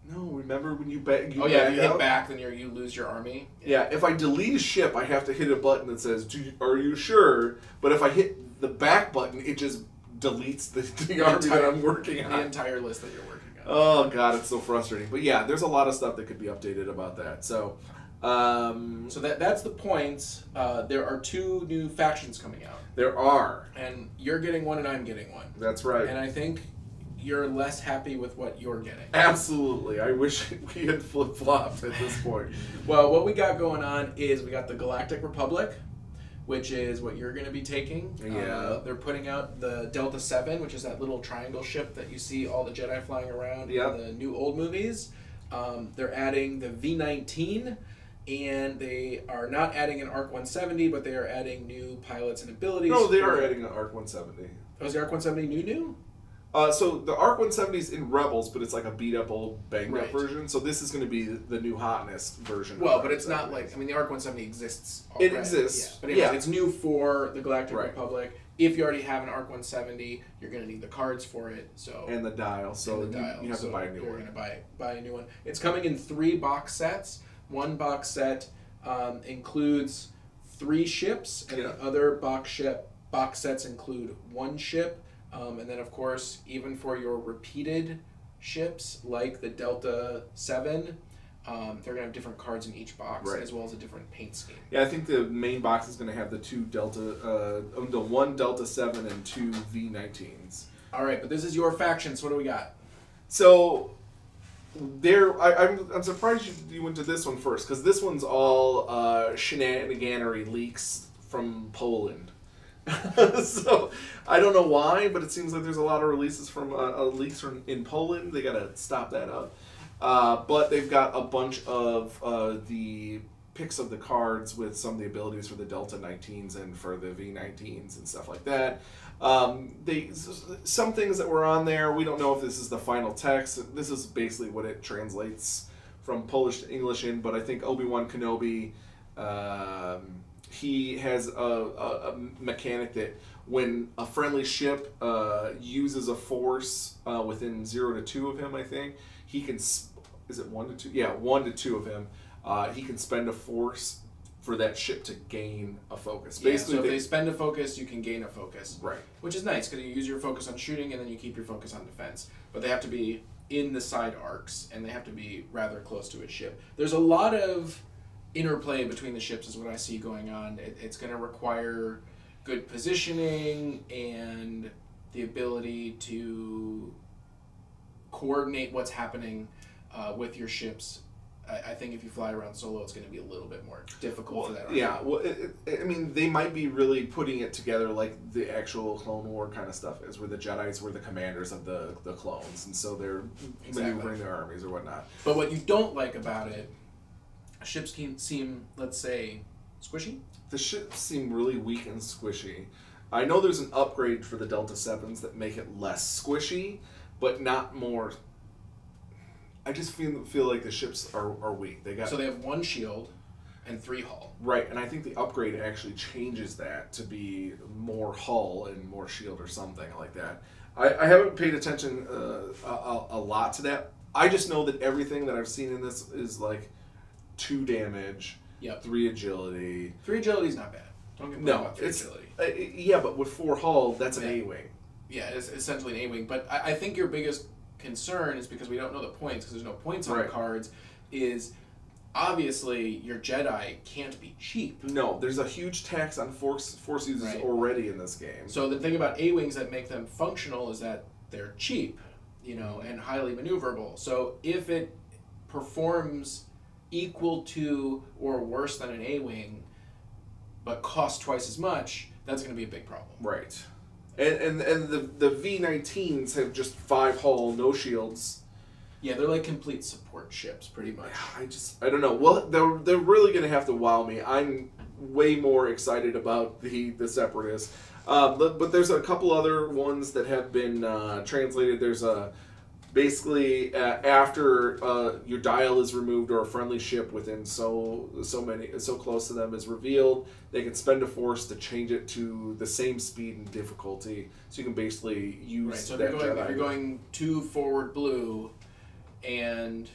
No, remember when you back?
If you hit back, then you lose your army.
Yeah, if I delete a ship, I have to hit a button that says, "Are you sure?" But if I hit the back button, it just deletes the army that I'm working on.
The entire list that you're working on.
Oh god, it's so frustrating. But yeah, there's a lot of stuff that could be updated about that. So,
so that's the points. There are 2 new factions coming out.
There are,
and you're getting one, and I'm getting one.
That's right.
And I think you're less happy with what you're getting.
Absolutely. I wish we had flip-flopped at this point.
Well, what we got going on is we got the Galactic Republic, which is what you're going to be taking.
Yeah.
They're putting out the Delta 7, which is that little triangle ship that you see all the Jedi flying around in the new old movies. They're adding the V-19, and they are not adding an ARC 170, but they are adding new pilots and abilities.
No, they are adding an ARC 170.
Oh, is the ARC 170 new?
So the ARC 170 is in Rebels, but it's like a beat-up, old, banged-up version. So this is going to be the new hotness version.
Well, but it's not like... I mean, the ARC 170 exists already.
It exists.
Yeah. But anyways, it's new for the Galactic Republic. If you already have an ARC 170, you're going to need the cards for it. So
and the dial. So you have to buy a new one.
You're going to buy a new one. It's coming in 3 box sets. One box set includes 3 ships, and the other box sets include 1 ship. And then, of course, even for your repeated ships, like the Delta 7, they're going to have different cards in each box, as well as a different paint scheme.
Yeah, I think the main box is going to have the 2 Delta, the 1 Delta 7 and 2 V-19s.
All right, but this is your faction, so what do we got?
So, I'm surprised you went to this one first, because this one's all shenaniganery leaks from Poland. So I don't know why, but it seems like there's a lot of releases from leaks in Poland. They gotta stop that up. But they've got a bunch of the pics of the cards with some of the abilities for the Delta 19s and for the V-19s and stuff like that. Some things that were on there, we don't know if this is the final text. This is basically what it translates from Polish to English in, but I think Obi-Wan Kenobi, he has a mechanic that when a friendly ship uses a force within 0 to 2 of him, I think, he can... Is it 1 to 2? Yeah, 1 to 2 of him. He can spend a force for that ship to gain a focus. Basically,
so if they spend a focus, you can gain a focus.
Right.
Which is nice, because you use your focus on shooting, and then you keep your focus on defense. But they have to be in the side arcs, and they have to be rather close to its ship. There's a lot of interplay between the ships is what I see going on. It's going to require good positioning and the ability to coordinate what's happening with your ships. I think if you fly around solo, it's going to be a little bit more difficult for that.
Yeah, well, I mean, they might be really putting it together like the actual Clone War kind of stuff is, where the Jedis were the commanders of the clones, and so they're maneuvering their armies or whatnot.
But what you don't like about it, ships can seem, let's say, squishy?
The ships seem really weak and squishy. I know there's an upgrade for the Delta 7s that make it less squishy, but not more... I just feel like the ships are weak.
So they have 1 shield and 3 hull.
Right, and I think the upgrade actually changes that to be more hull and more shield or something like that. I haven't paid attention a lot to that. I just know that everything that I've seen in this is like 2 damage, 3 agility.
3 agility is not bad. Don't get me wrong about 3 agility.
Yeah, but with 4 hull, that's an A-wing.
Yeah, it's essentially an A-wing. But I think your biggest concern is, because we don't know the points, because there's no points on the cards, is obviously your Jedi can't be cheap.
No, there's a huge tax on force users already in this game.
So the thing about A-wings that make them functional is that they're cheap, and highly maneuverable. So if it performs equal to or worse than an A-wing, but costs twice as much, that's going to be a big problem.
Right. And the V-19s have just 5 hull, no shields.
Yeah, they're like complete support ships, pretty much.
I don't know. Well, they're really going to have to wow me. I'm way more excited about the Separatists. But there's a couple other ones that have been translated. There's Basically, after your dial is removed or a friendly ship within so close to them is revealed, they can spend a force to change it to the same speed and difficulty. So you can basically use
right. So
that
if you're going 2 forward blue, and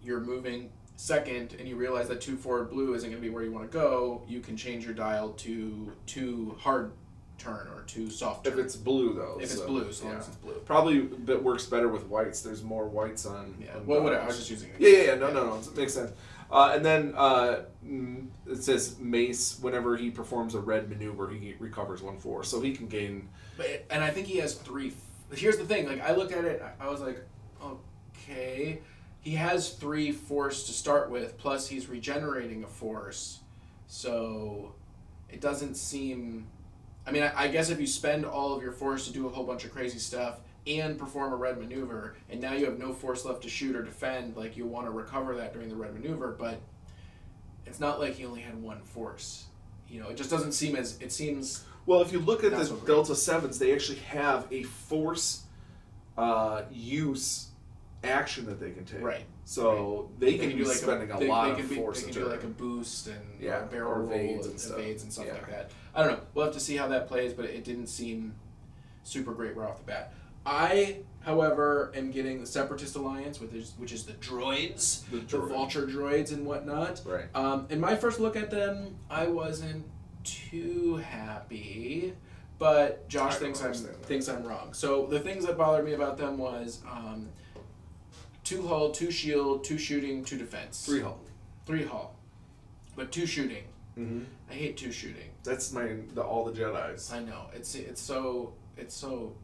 you're moving second, and you realize that 2 forward blue isn't going to be where you want to go, you can change your dial to 2 hard turn or 2 soft turn.
If it's blue, though.
If it's blue, so long as it's blue.
Probably that works better with whites. There's more whites on.
Yeah.
On
well, whatever. I was just using it.
Yeah. No. It makes sense. And then it says Mace, whenever he performs a red maneuver, he recovers 1 force. So he can gain.
And I think he has 3. Here's the thing. Like, I looked at it, I was like, okay. He has 3 force to start with, plus he's regenerating a force. So it doesn't seem... I mean, I guess if you spend all of your force to do a whole bunch of crazy stuff and perform a red maneuver, and now you have no force left to shoot or defend, like, you'll want to recover that during the red maneuver, but it's not like he only had 1 force. You know, it just doesn't seem as... It seems...
Well, if you look at the
so
Delta 7s, they actually have a force use action that they can take.
Right.
So they can be
do like
spending a lot of force.
They can do like a boost and barrel
or
roll
evades
and
stuff.
evades and stuff like that. I don't know. We'll have to see how that plays, but it didn't seem super great right off the bat. I, however, am getting the Separatist Alliance, which is the droids, the vulture droids and whatnot.
Right.
In my first look at them, I wasn't too happy, but Josh thinks I'm wrong. So the things that bothered me about them was 2 hull, 2 shield, 2 shooting, 2 defense.
3 hull.
3 hull, but 2 shooting.
Mm-hmm.
I hate 2 shooting.
That's all the Jedis.
I know it's so.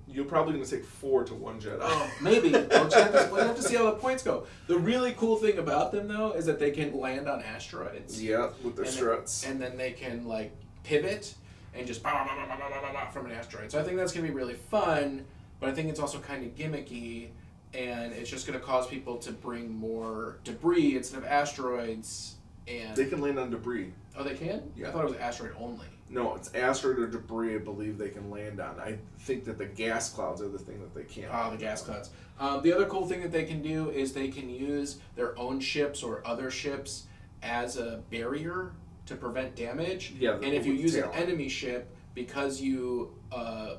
You're probably going to take 4 to 1 Jedi.
Oh, maybe. We'll have to see how the points go. The really cool thing about them, though, is that they can land on asteroids.
Yeah, with their struts.
And then they can, like, pivot and just from an asteroid. So I think that's going to be really fun, but I think it's also kind of gimmicky, and it's just going to cause people to bring more debris instead of asteroids. And
they can land on debris.
Oh, they can?
Yeah.
I thought it was asteroid only.
No, it's asteroid or debris, I believe they can land on. I think that the gas clouds are the thing that they can't.
Ah, the gas clouds. The other cool thing that they can do is they can use their own ships or other ships as a barrier to prevent damage.
Yeah,
and if you use an enemy ship, because you,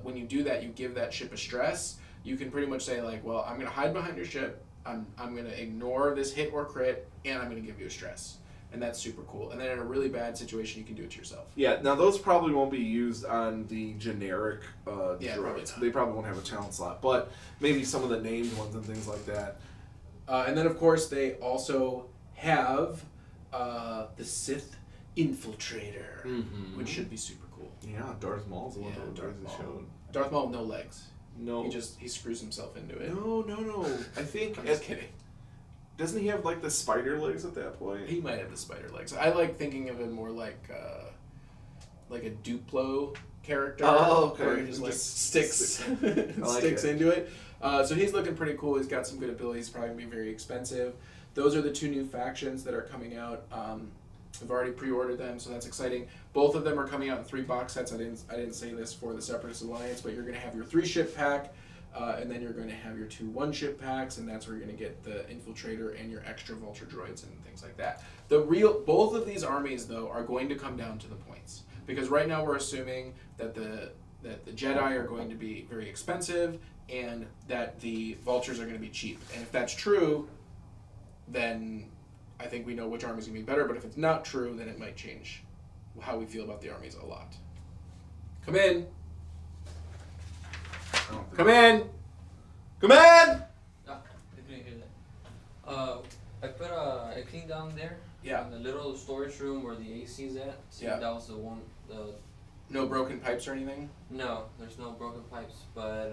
when you do that, you give that ship a stress, you can pretty much say, like, well, I'm going to hide behind your ship, I'm going to ignore this hit or crit, and I'm going to give you a stress. And that's super cool. And then in a really bad situation, you can do it to yourself.
Yeah, now those probably won't be used on the generic droids.
Probably
they probably won't have a talent slot, but maybe some of the named ones and things like that.
And then, of course, they also have the Sith Infiltrator, which should be super cool.
Yeah, Darth Maul's the one that showed.
Darth Maul with no legs.
No.
He screws himself into it.
No. I think...
I'm just kidding.
Doesn't he have, like, the spider legs at that point?
He might have the spider legs. I like thinking of him more like a Duplo character.
Oh, okay.
Where he just sticks
like
into it. So he's looking pretty cool. He's got some good abilities. Probably going to be very expensive. Those are the 2 new factions that are coming out. We've already pre-ordered them, so that's exciting. Both of them are coming out in 3 box sets. I didn't say this for the Separatist Alliance, but you're going to have your 3-ship pack. And then you're going to have your 2 1-ship packs, and that's where you're going to get the Infiltrator and your extra Vulture droids and things like that. Both of these armies, though, are going to come down to the points. Because right now we're assuming that the Jedi are going to be very expensive and that the Vultures are going to be cheap. And if that's true, then I think we know which army's going to be better. But if it's not true, then it might change how we feel about the armies a lot. Come in! Come in! Come in!
Ah, I couldn't hear that. I cleaned down there.
Yeah.
In the little storage room where the AC's at. So
yeah.
That was the one.
No broken pipes or anything?
No, there's no broken pipes. But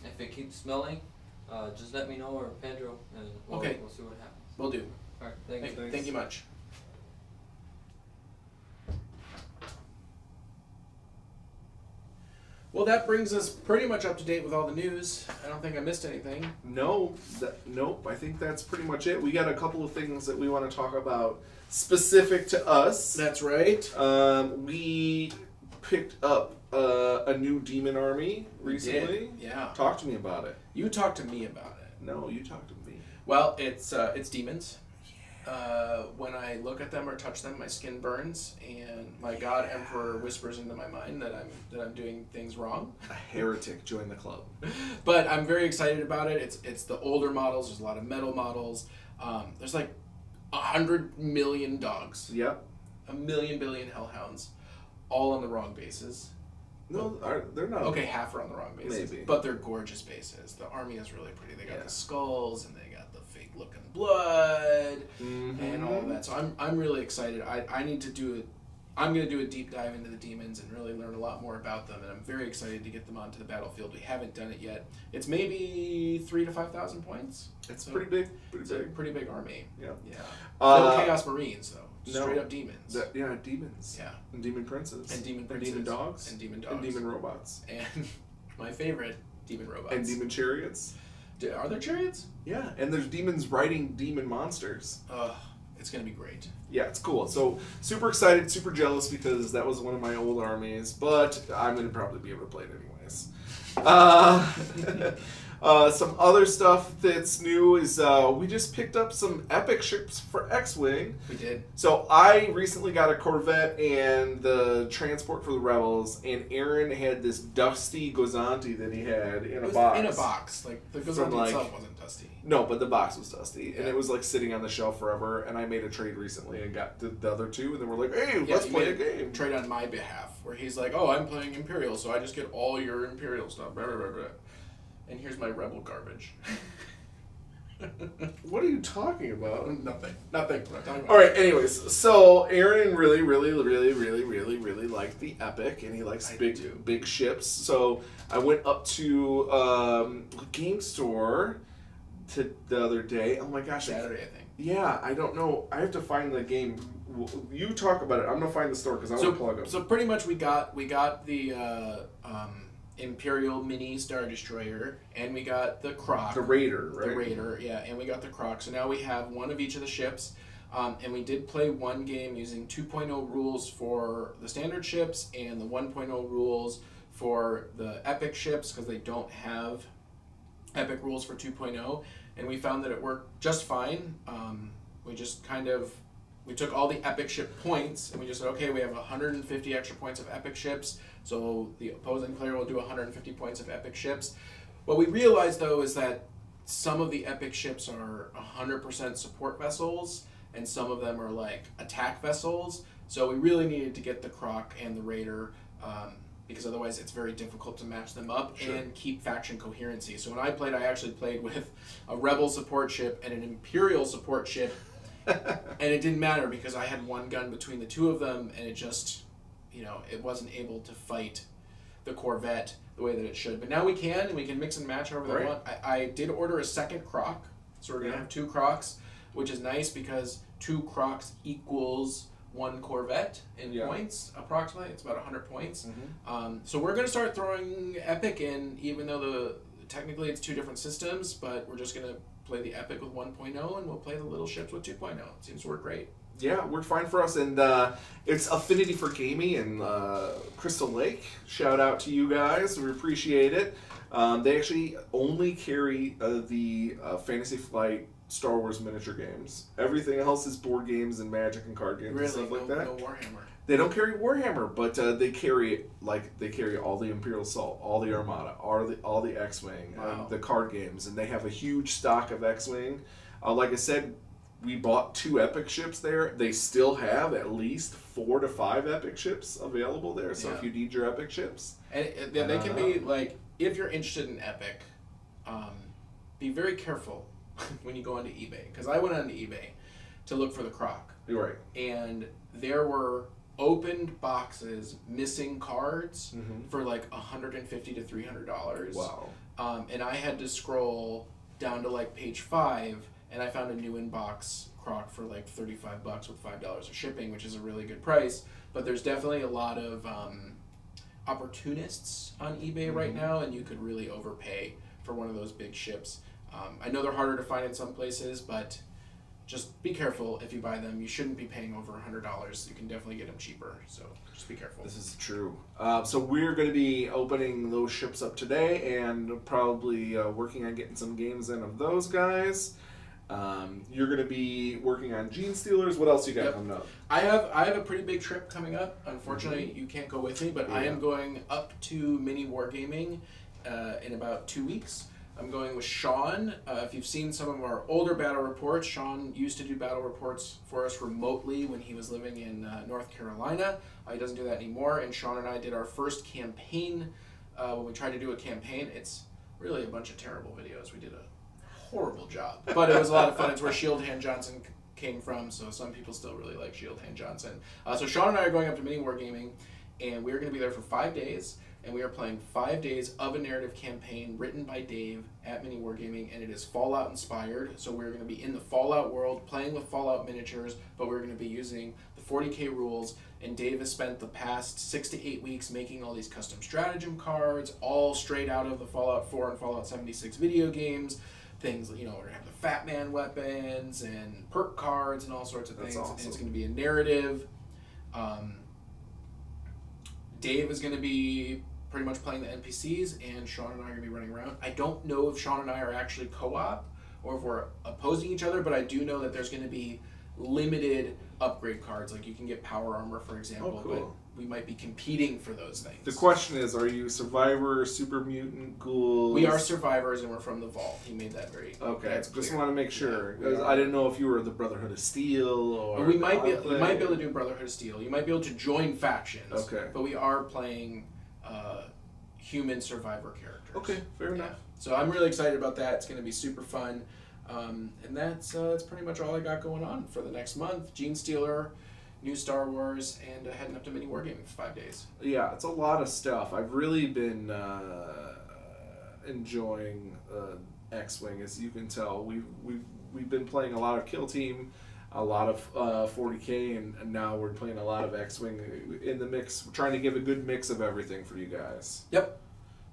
if it keeps smelling, just let me know, or Pedro, and we'll see what happens.
We'll do.
Alright, thanks.
Thank you much. Well, that brings us pretty much up to date with all the news. I don't think I missed anything.
Nope. I think that's pretty much it. We got a couple of things that we want to talk about specific to us.
That's right.
We picked up a new demon army recently.
Yeah.
Talk to me about it.
You talked to me about it.
No, you talk to me.
Well, it's demons. When I look at them or touch them, my skin burns, and my God Emperor whispers into my mind that I'm doing things wrong.
A heretic, join the club.
But I'm very excited about it. It's the older models. There's a lot of metal models. There's like 100 million dogs.
Yep.
1 million billion hellhounds, all on the wrong bases.
No, they're not.
Okay, half are on the wrong bases.
Maybe.
But they're gorgeous bases. The army is really pretty. They got
Yeah.
the skulls and they got the fake looking blood
Mm-hmm.
and all of that. So I'm really excited. I need to do it. I'm going to do a deep dive into the demons and really learn a lot more about them. And I'm very excited to get them onto the battlefield. We haven't done it yet. It's maybe 3,000 to 5,000 points.
It's
so
pretty big.
It's a pretty big army.
Yeah.
Yeah.
Uh,
No Chaos Marines though.
no.
Straight up demons.
Yeah, demons.
Yeah.
And demon princes.
And demon princes.
And demon dogs.
And demon dogs.
And demon robots.
And my favorite, demon robots.
And demon chariots.
Are there chariots?
Yeah, and there's demons riding demon monsters.
It's going to be great.
Yeah, it's cool. So, super excited, super jealous because that was one of my old armies, but I'm going to probably be able to play it anyways. Some other stuff that's new is we just picked up some epic ships for X-Wing.
We did.
So I recently got a Corvette and the transport for the Rebels, and Aaron had this dusty Gozanti that he had in a box.
In a box. Like, the Gozanti itself wasn't dusty.
No, but the box was dusty, and it was like sitting on the shelf forever. And I made a trade recently and got the other two, and then we're like, "Hey, let's play a game."
Trade on my behalf, where he's like, "Oh, I'm playing Imperial, so I just get all your Imperial stuff." Blah, blah, blah, blah. And here's my Rebel garbage.
What are you talking about?
Nothing. I'm not talking about.
All right. Anyways, so Aaron really liked the Epic, and he likes big ships. So I went up to a game store the other day. Oh my gosh!
Saturday, I think.
Yeah, I don't know. I have to find the game. You talk about it. I'm gonna find the store because I want to plug them.
So pretty much we got the Imperial Mini Star Destroyer, and we got the Croc.
The Raider, right?
The Raider, yeah, and we got the Croc. So now we have one of each of the ships, and we did play one game using 2.0 rules for the standard ships and the 1.0 rules for the Epic ships because they don't have Epic rules for 2.0, and we found that it worked just fine. We just we took all the Epic ship points, and we just said, okay, we have 150 extra points of Epic ships, so the opposing player will do 150 points of Epic ships. What we realized, though, is that some of the Epic ships are 100% support vessels, and some of them are like attack vessels, so we really needed to get the Croc and the Raider, because otherwise it's very difficult to match them up and keep faction coherency. So when I played, I actually played with a Rebel support ship and an Imperial support ship, and it didn't matter because I had one gun between the two of them, and it just, it wasn't able to fight the Corvette the way that it should. But now we can, and we can mix and match however they want. I did order a second Croc, so we're going to have 2 Crocs, which is nice because 2 Crocs equals 1 Corvette in points, approximately. It's about 100 points. Mm-hmm. So we're going to start throwing Epic in, even though technically it's 2 different systems, but we're just going to play the Epic with 1.0, and we'll play the little ships with 2.0. It seems to work great.
Yeah, worked fine for us, and it's Affinity for Gaming and Crystal Lake. Shout out to you guys. We appreciate it. They actually only carry the Fantasy Flight Star Wars miniature games. Everything else is board games and Magic and card games and stuff like that.
No Warhammer.
They don't carry Warhammer, but they carry all the Imperial Assault, all the Armada, all the X-Wing, the card games, and they have a huge stock of X-Wing. Like I said, we bought 2 Epic ships there. They still have at least 4 to 5 Epic ships available there. So if you need your Epic ships,
and they can be like, if you're interested in Epic, be very careful when you go onto eBay, because I went onto eBay to look for the Croc.
You're right,
and there were opened boxes missing cards for like $150 to $300.
Wow.
And I had to scroll down to like page 5, and I found a new in-box Croc for like $35 with $5 of shipping, which is a really good price. But there's definitely a lot of opportunists on eBay right now, and you could really overpay for one of those big ships. I know they're harder to find in some places, but just be careful if you buy them. You shouldn't be paying over $100. You can definitely get them cheaper, so just be careful.
This is true. So we're going to be opening those ships up today and probably working on getting some games in of those guys. You're going to be working on Genestealers. What else you got coming up?
I have a pretty big trip coming up. Unfortunately, you can't go with me, but I am going up to Mini Wargaming in about 2 weeks. I'm going with Sean. If you've seen some of our older battle reports, Sean used to do battle reports for us remotely when he was living in North Carolina. He doesn't do that anymore, and Sean and I did our first campaign. When we tried to do a campaign, it's really a bunch of terrible videos. We did a horrible job, but it was a lot of fun. It's where Shield Hand Johnson came from, so some people still really like Shield Hand Johnson. So Sean and I are going up to Mini Wargaming, and we're going to be there for 5 days. And we are playing 5 days of a narrative campaign written by Dave at Mini Wargaming, and it is Fallout inspired. So we're going to be in the Fallout world, playing with Fallout miniatures, but we're going to be using the 40k rules. And Dave has spent the past 6 to 8 weeks making all these custom stratagem cards, all straight out of the Fallout 4 and Fallout 76 video games. Things, we're going to have the Fat Man weapons and perk cards and all sorts of things.
Awesome.
And it's going to be a narrative. Dave is going to be pretty much playing the NPCs, and Sean and I are going to be running around. I don't know if Sean and I are actually co-op or if we're opposing each other, but I do know that there's going to be limited upgrade cards. Like you can get power armor, for example, but we might be competing for those things.
The question is, are you survivor, super mutant, ghouls?
We are survivors, and we're from the vault. He made that very
Just want to make sure, because I didn't know if you were the Brotherhood of Steel or
we might be able to do Brotherhood of Steel. You might be able to join factions.
Okay.
But we are playing human survivor characters.
Okay, fair enough.
So I'm really excited about that. It's going to be super fun. And that's pretty much all I got going on for the next month. Genestealer, new Star Wars, and heading up to Mini Wargaming for 5 days.
Yeah, it's a lot of stuff. I've really been enjoying X-Wing, as you can tell. We've been playing a lot of Kill Team, a lot of 40k, and now we're playing a lot of X-Wing in the mix. We're trying to give a good mix of everything for you guys.
Yep.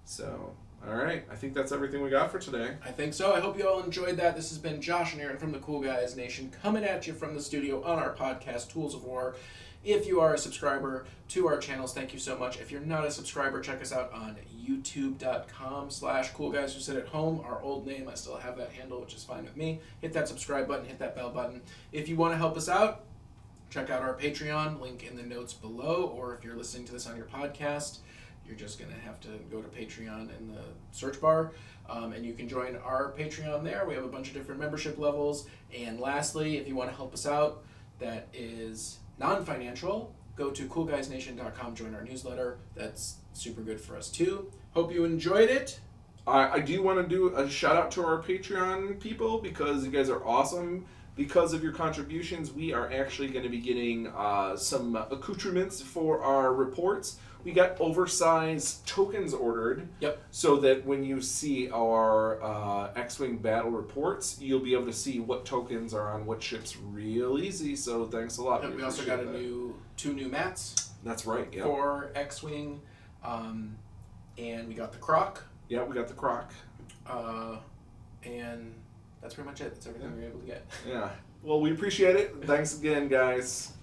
So, all right. I think that's everything we got for today.
I think so. I hope you all enjoyed that. This has been Josh and Aaron from the Cool Guys Nation coming at you from the studio on our podcast, Tools of War. If you are a subscriber to our channels, thank you so much. If you're not a subscriber, check us out on youtube.com/coolguyswhosit@home. Our old name, I still have that handle, which is fine with me. Hit that subscribe button, hit that bell button. If you want to help us out, check out our Patreon, link in the notes below, or if you're listening to this on your podcast, you're just going to have to go to Patreon in the search bar, and you can join our Patreon there. We have a bunch of different membership levels. And lastly, if you want to help us out, that is non-financial, go to coolguysnation.com, join our newsletter. That's super good for us too. Hope you enjoyed it.
I do want to do a shout out to our Patreon people, because you guys are awesome. Because of your contributions, we are actually going to be getting some accoutrements for our reports. We got oversized tokens ordered.
Yep.
So that when you see our X-Wing battle reports, you'll be able to see what tokens are on what ships real easy. So thanks a lot.
Yep, we also got two new mats.
That's right. Yep.
For X-Wing, and we got the Croc.
Yeah, we got the Croc.
And that's pretty much it. That's everything we were able to get.
Yeah. Well, we appreciate it. Thanks again, guys.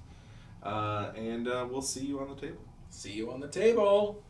And we'll see you on the table.
See you on the table.